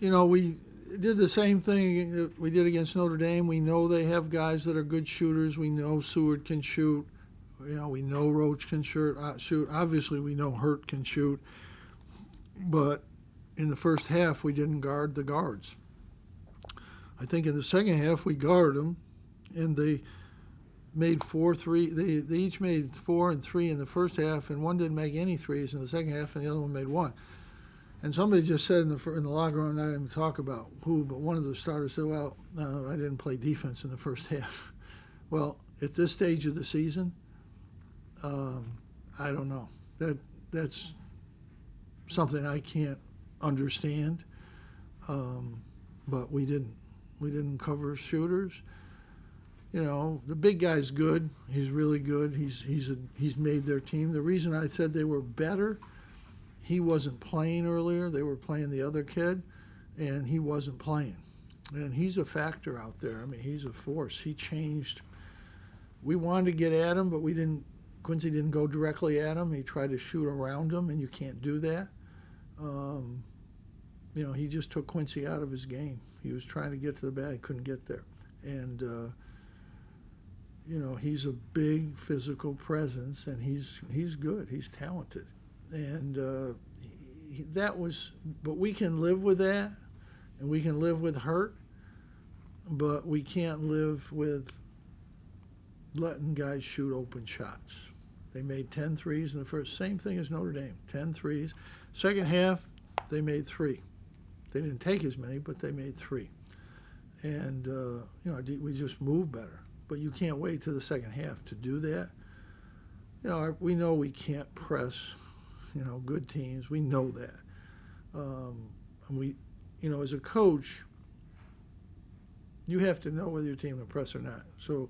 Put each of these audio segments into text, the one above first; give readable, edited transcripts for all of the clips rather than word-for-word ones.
We did the same thing that we did against Notre Dame. We know they have guys that are good shooters. We know Seward can shoot. We know Roach can shoot. Obviously, we know Hurt can shoot. But in the first half, we didn't guard the guards. I think in the second half, we guarded them, and they made 4 3. They each made 4 and 3 in the first half, and one didn't make any threes in the second half, and the other one made one. And somebody just said in the locker room, I didn't talk about who, but one of the starters said, well, no, I didn't play defense in the first half. Well, at this stage of the season, I don't know. That's something I can't understand. But we didn't. We didn't cover shooters. The big guy's good. He's really good. He's made their team. The reason I said they were better, he wasn't playing earlier. They were playing the other kid, and he wasn't playing. And he's a factor out there. I mean, he's a force. He changed. We wanted to get at him, but we didn't. Quincy didn't go directly at him. He tried to shoot around him, and you can't do that. He just took Quincy out of his game. He was trying to get to the bag, couldn't get there. And, he's a big physical presence, and he's good. He's talented. And but we can live with that, and we can live with hurt, but we can't live with letting guys shoot open shots. They made 10 threes in the first, same thing as Notre Dame, 10 threes. Second half, they made 3. They didn't take as many, but they made 3. And, we just moved better. But you can't wait till the second half to do that. We know we can't press, good teams. We know that. And we, as a coach, you have to know whether your team can press or not. So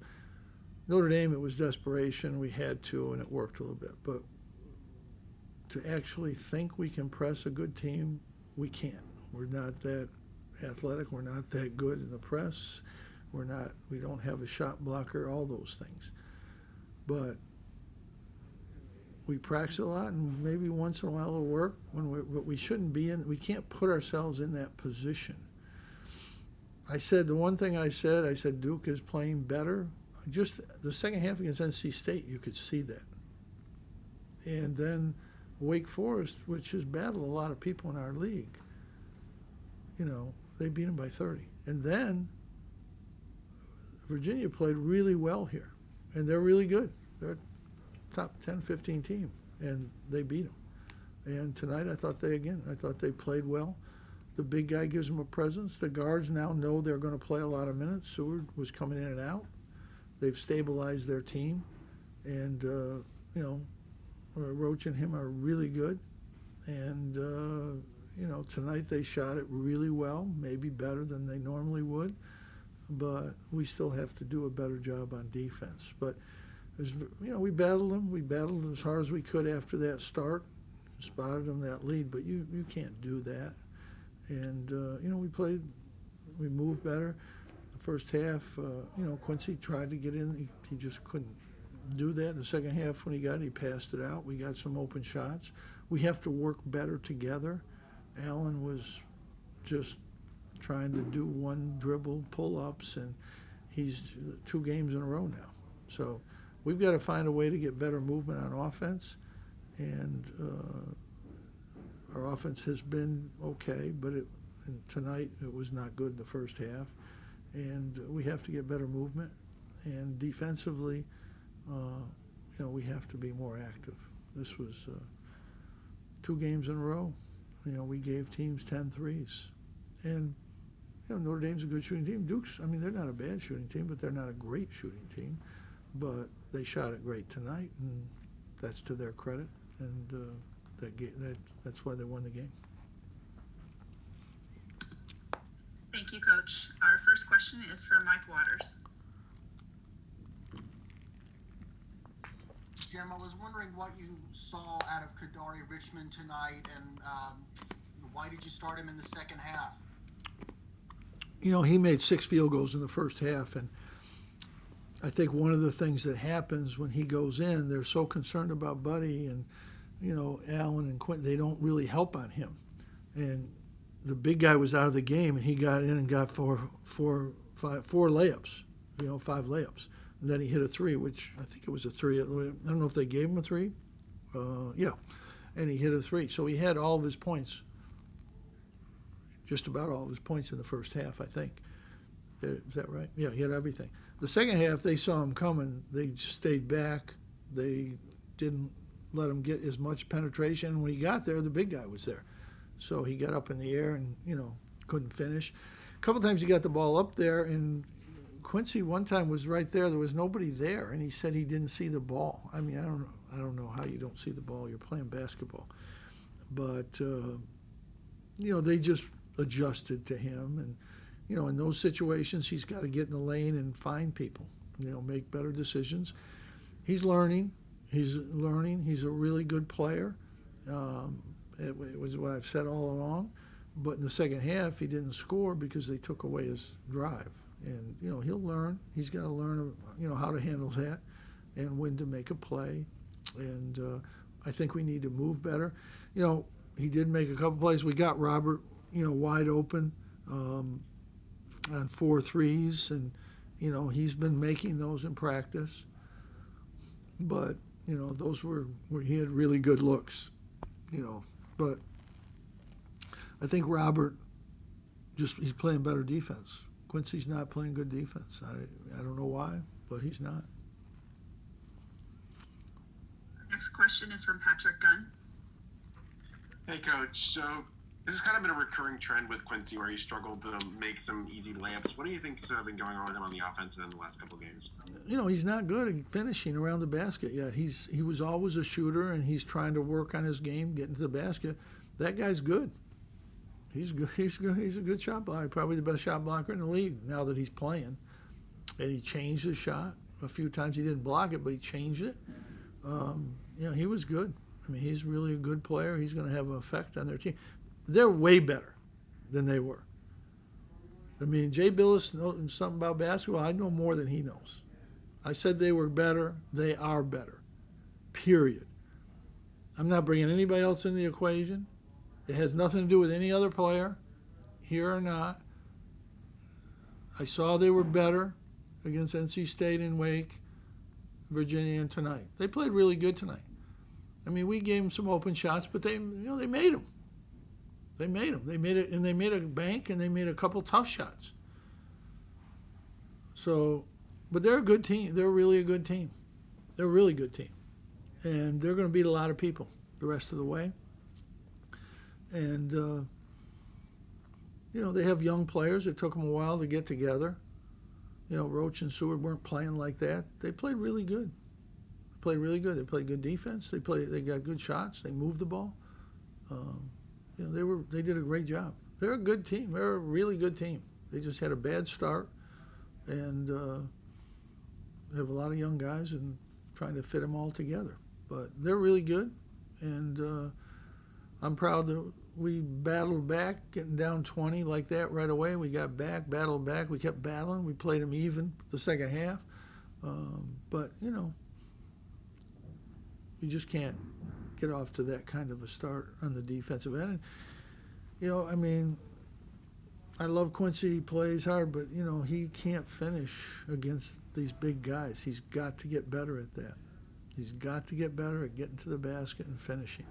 Notre Dame, it was desperation. We had to, and it worked a little bit. But to actually think we can press a good team, we can't. We're not that athletic. We're not that good in the press. We don't have a shot blocker, all those things. But we practice a lot, and maybe once in a while it'll work. But we shouldn't be we can't put ourselves in that position. The one thing I said Duke is playing better. Just the second half against NC State, you could see that. And then Wake Forest, which has battled a lot of people in our league, they beat them by 30. And then Virginia played really well here, and they're really good. They're a top 10, 15 team, and they beat them. And tonight I thought they played well. The big guy gives them a presence. The guards now know they're going to play a lot of minutes. Seward was coming in and out. They've stabilized their team, and Roach and him are really good. And tonight they shot it really well, maybe better than they normally would, but we still have to do a better job on defense. But we battled them. We battled as hard as we could after that start, spotted them that lead. But you can't do that. And we moved better. First half, Quincy tried to get in. He just couldn't do that. In the second half, when he got it, he passed it out. We got some open shots. We have to work better together. Allen was just trying to do one dribble pull-ups, and he's 2 games in a row now. So we've got to find a way to get better movement on offense. And our offense has been okay, but tonight it was not good in the first half. And we have to get better movement. And defensively, we have to be more active. This was 2 games in a row. We gave teams 10 threes. And, Notre Dame's a good shooting team. Duke's, they're not a bad shooting team, but they're not a great shooting team. But they shot it great tonight, and that's to their credit. And that's why they won the game. Thank you, Coach. Our first question is from Mike Waters. Jim, I was wondering what you saw out of Kadari Richmond tonight, and why did you start him in the second half? He made 6 field goals in the first half, and I think one of the things that happens when he goes in, they're so concerned about Buddy and, Allen and Quinn, they don't really help on him. And the big guy was out of the game, and he got in and got four layups, 5 layups. And then he hit a 3, which I think it was a 3. I don't know if they gave him a 3. Yeah. And he hit a 3. So he had all of his points, just about all of his points in the first half, I think. Is that right? Yeah, he had everything. The second half, they saw him coming. They just stayed back. They didn't let him get as much penetration. When he got there, the big guy was there. So he got up in the air and, couldn't finish. A couple times he got the ball up there, and Quincy one time was right there. There was nobody there, and he said he didn't see the ball. I mean, I don't know how you don't see the ball. You're playing basketball. But, they just adjusted to him. And, in those situations, he's got to get in the lane and find people, make better decisions. He's learning. He's a really good player. It was what I've said all along. But in the second half, he didn't score because they took away his drive. And, he'll learn. He's got to learn, how to handle that and when to make a play. And I think we need to move better. He did make a couple plays. We got Robert, wide open on 4 threes. And, he's been making those in practice. But, those were where he had really good looks, But I think Robert he's playing better defense. Quincy's not playing good defense. I don't know why, but he's not. Next question is from Patrick Gunn. Hey, Coach. So this has kind of been a recurring trend with Quincy where he struggled to make some easy layups. What do you think's been going on with him on the offensive end in the last couple of games? He's not good at finishing around the basket yet. He was always a shooter, and he's trying to work on his game, getting to the basket. That guy's good. He's good. He's good. He's a good shot blocker, probably the best shot blocker in the league now that he's playing. And he changed his shot. A few times he didn't block it, but he changed it. He was good. I mean, he's really a good player. He's going to have an effect on their team. They're way better than they were. I mean, Jay Billis knows something about basketball. I know more than he knows. I said they were better. They are better. Period. I'm not bringing anybody else in the equation. It has nothing to do with any other player, here or not. I saw they were better against NC State and Wake, Virginia, and tonight. They played really good tonight. I mean, we gave them some open shots, but they made them. They made them. They made it, and they made a bank, and they made a couple tough shots. So, but they're a good team. They're really a good team. They're a really good team, and they're going to beat a lot of people the rest of the way. And they have young players. It took them a while to get together. Roach and Seward weren't playing like that. They played really good. They played good defense. They got good shots. They moved the ball. They did a great job. They're a good team. They're a really good team. They just had a bad start, and have a lot of young guys and trying to fit them all together. But they're really good, and I'm proud that we battled back, getting down 20 like that right away. We got back, battled back. We kept battling. We played them even the second half. But, you just can't get off to that kind of a start on the defensive end. And, I love Quincy. He plays hard, but, he can't finish against these big guys. He's got to get better at that. He's got to get better at getting to the basket and finishing.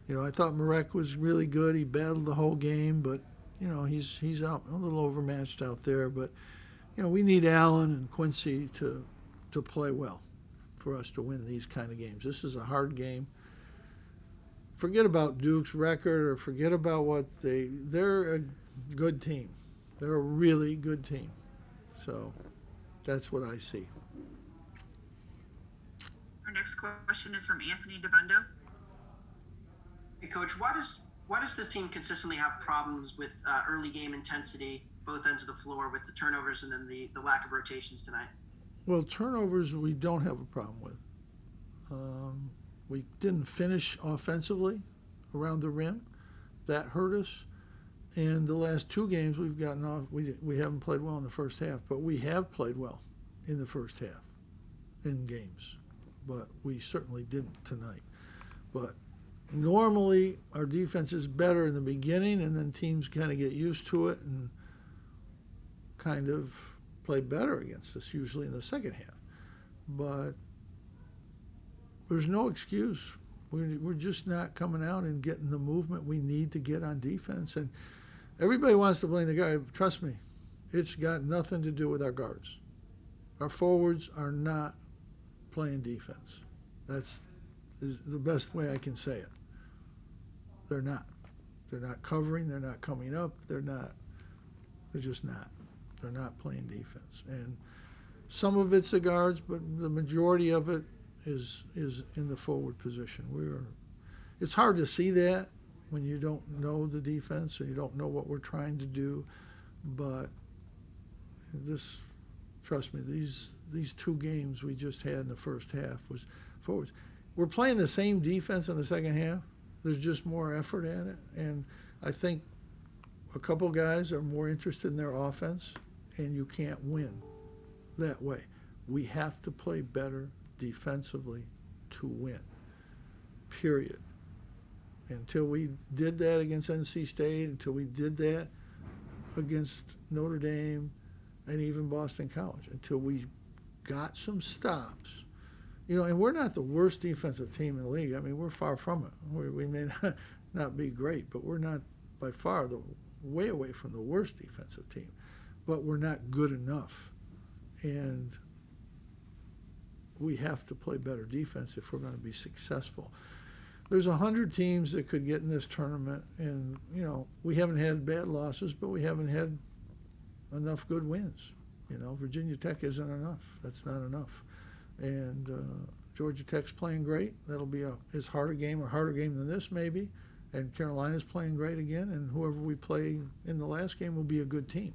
I thought Marek was really good. He battled the whole game, but, he's out a little overmatched out there. But, we need Allen and Quincy to play well for us to win these kind of games. This is a hard game. Forget about Duke's record or forget about what they're a good team. They're a really good team. So that's what I see. Our next question is from Anthony DeBundo. Hey, Coach, why does this team consistently have problems with early game intensity, both ends of the floor, with the turnovers and then the lack of rotations tonight? Well, turnovers we don't have a problem with. We didn't finish offensively around the rim. That hurt us. And the last 2 games we've gotten off, we haven't played well in the first half, but we have played well in the first half in games. But we certainly didn't tonight. But, normally our defense is better in the beginning, and then teams kind of get used to it and kind of play better against us, usually in the second half. But there's no excuse. We're just not coming out and getting the movement we need to get on defense. And everybody wants to blame the guy. Trust me, it's got nothing to do with our guards. Our forwards are not playing defense. That's the best way I can say it. They're not. They're not covering. They're not coming up. They're just not. They're not playing defense. And some of it's the guards, but the majority of it is in the forward position. It's hard to see that when you don't know the defense and you don't know what we're trying to do. But trust me, these two games we just had in the first half was forwards. We're playing the same defense in the second half. There's just more effort at it. And I think a couple guys are more interested in their offense, and you can't win that way. We have to play better defensively to win, period. Until we did that against NC State, until we did that against Notre Dame and even Boston College, until we got some stops. And we're not the worst defensive team in the league. I mean, we're far from it. We may not be great, but we're not by far way away from the worst defensive team. But we're not good enough. And we have to play better defense if we're going to be successful. There's 100 teams that could get in this tournament, and, we haven't had bad losses, but we haven't had enough good wins. Virginia Tech isn't enough. That's not enough. And Georgia Tech's playing great. That'll be as hard a game or harder game than this maybe. And Carolina's playing great again, and whoever we play in the last game will be a good team.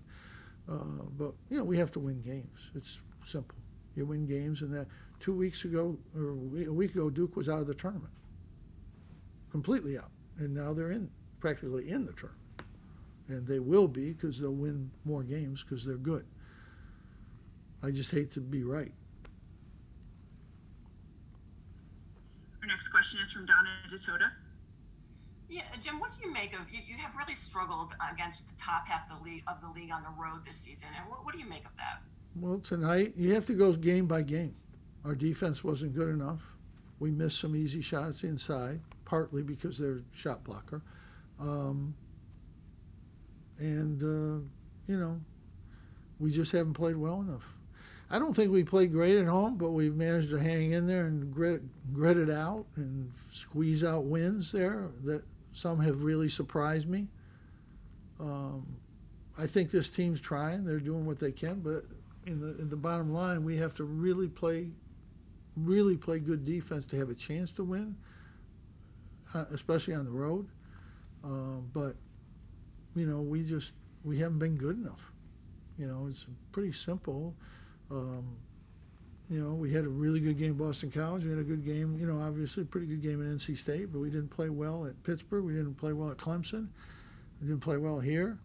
But we have to win games. It's simple. You win games, and that 2 weeks ago or a week ago, Duke was out of the tournament, completely out, and now they're practically in the tournament, and they will be because they'll win more games because they're good. I just hate to be right. Our next question is from Donna Datota. Yeah, Jim, what do you make of you have really struggled against the top half of the league on the road this season, and what do you make of that? Well, tonight you have to go game by game. Our defense wasn't good enough. We missed some easy shots inside, partly because they're shot blocker, we just haven't played well enough. I don't think we played great at home, but we've managed to hang in there and grit it out and squeeze out wins there that some have really surprised me. I think this team's trying. They're doing what they can, but in the bottom line, we have to really play good defense to have a chance to win, especially on the road. But we haven't been good enough. It's pretty simple. We had a really good game at Boston College. We had a good game, obviously a pretty good game at NC State, but we didn't play well at Pittsburgh. We didn't play well at Clemson. We didn't play well here.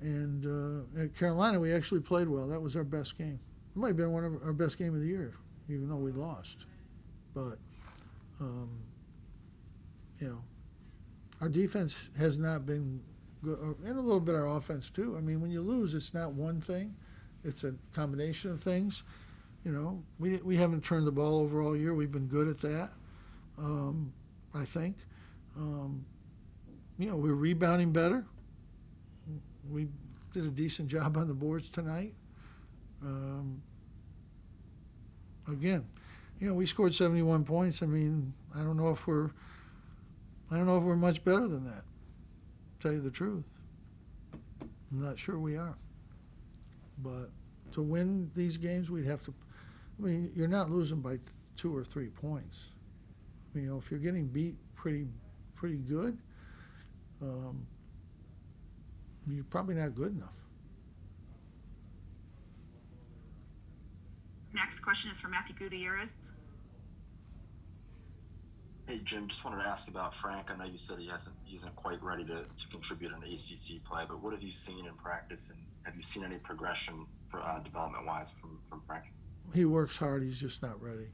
And at Carolina, we actually played well. That was our best game. It might have been one of our best game of the year, even though we lost. But, our defense has not been good, and a little bit our offense too. I mean, when you lose, it's not one thing. It's a combination of things. We haven't turned the ball over all year. We've been good at that, I think. We're rebounding better. We did a decent job on the boards tonight. Again, we scored 71 points. I mean, I don't know if we're much better than that. To tell you the truth, I'm not sure we are. But to win these games, we'd have to. I mean, you're not losing by 2 or 3 points. If you're getting beat pretty good, you're probably not good enough. Next question is from Matthew Gutierrez. Hey, Jim, just wanted to ask about Frank. I know you said he isn't quite ready to contribute in ACC play, but what have you seen in practice, and have you seen any progression for development-wise from Frank? He works hard. He's just not ready.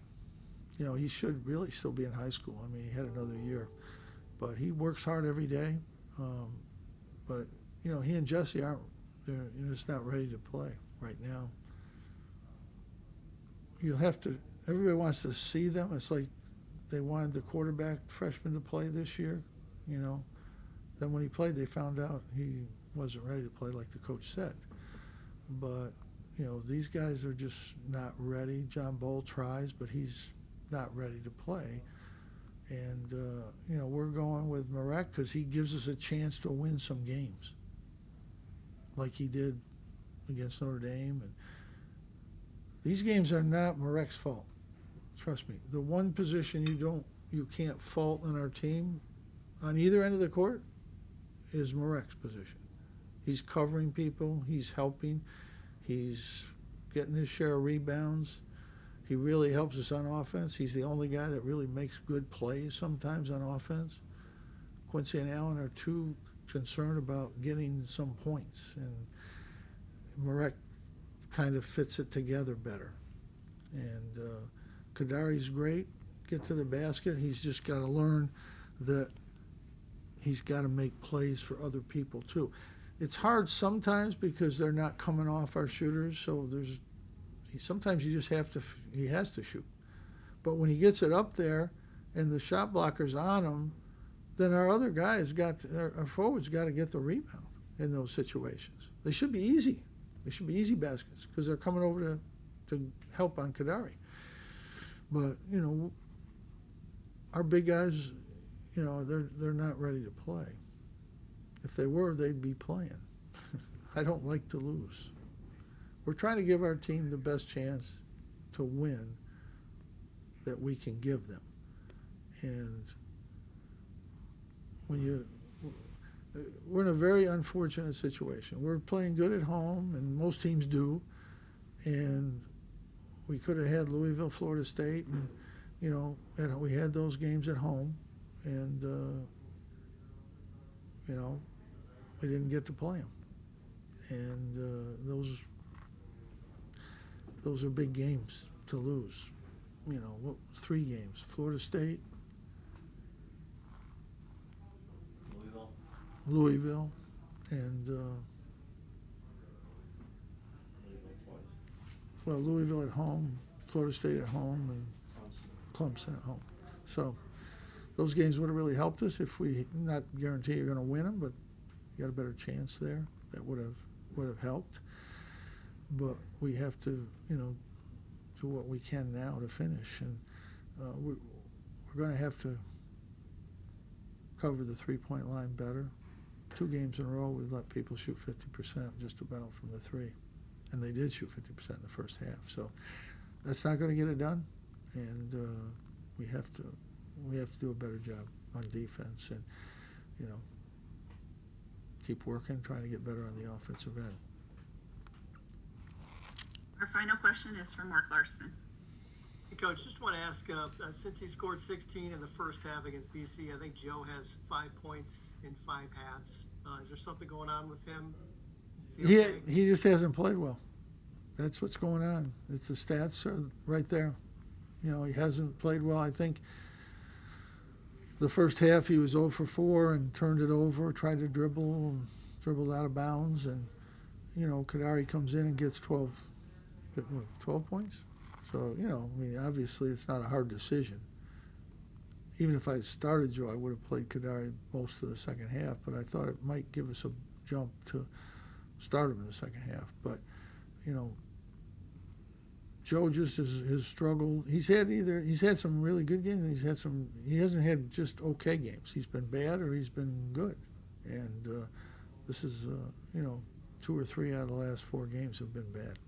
He should really still be in high school. I mean, he had another year. but he works hard every day. But he and Jesse aren't. They're just not ready to play right now. You'll have to. Everybody wants to see them. It's like they wanted the quarterback freshman to play this year. Then when he played, they found out he wasn't ready to play, like the coach said. But these guys are just not ready. John Bowl tries, but he's not ready to play. And we're going with Marek because he gives us a chance to win some games, like he did against Notre Dame. And these games are not Marek's fault. Trust me. The one position you can't fault on our team, on either end of the court, is Marek's position. He's covering people. He's helping. He's getting his share of rebounds. He really helps us on offense. He's the only guy that really makes good plays sometimes on offense. Quincy and Allen are too concerned about getting some points, and Marek kind of fits it together better. And Kadari's great. Get to the basket. He's just got to learn that he's got to make plays for other people too. It's hard sometimes because they're not coming off our shooters, so sometimes you just he has to shoot. But when he gets it up there and the shot blocker's on him, then our other guys our forwards got to get the rebound in those situations. They should be easy. They should be easy baskets because they're coming over to help on Kadari. But, our big guys, they're not ready to play. If they were, they'd be playing. I don't like to lose. We're trying to give our team the best chance to win that we can give them. And we're in a very unfortunate situation. We're playing good at home, and most teams do. And we could have had Louisville, Florida State, and we had those games at home, and we didn't get to play them. And those are big games to lose. 3 games: Florida State, Louisville, and Louisville at home, Florida State at home, and Clemson at home. So those games would have really helped us if we not guarantee you're going to win them, but you got a better chance there. That would have helped. But we have to, do what we can now to finish, and we're going to have to cover the 3-point line better. 2 games in a row, we've let people shoot 50% just about from the 3, and they did shoot 50% in the first half. So that's not going to get it done, and we have to do a better job on defense, and keep working, trying to get better on the offensive end. Our final question is from Mark Larson. Hey, Coach, just want to ask, since he scored 16 in the first half against BC, I think Joe has 5 points in 5 halves. Is there something going on with him? He just hasn't played well. That's what's going on. It's the stats are right there. He hasn't played well. I think the first half he was 0 for 4 and turned it over, tried to dribbled out of bounds, and Kadari comes in and gets 12 points. So obviously it's not a hard decision. Even if I started Joe, I would have played Kadari most of the second half, but I thought it might give us a jump to start him in the second half. But Joe just has struggled. He's had some really good games, and he hasn't had just okay games. He's been bad or he's been good. And this is 2 or 3 out of the last 4 games have been bad.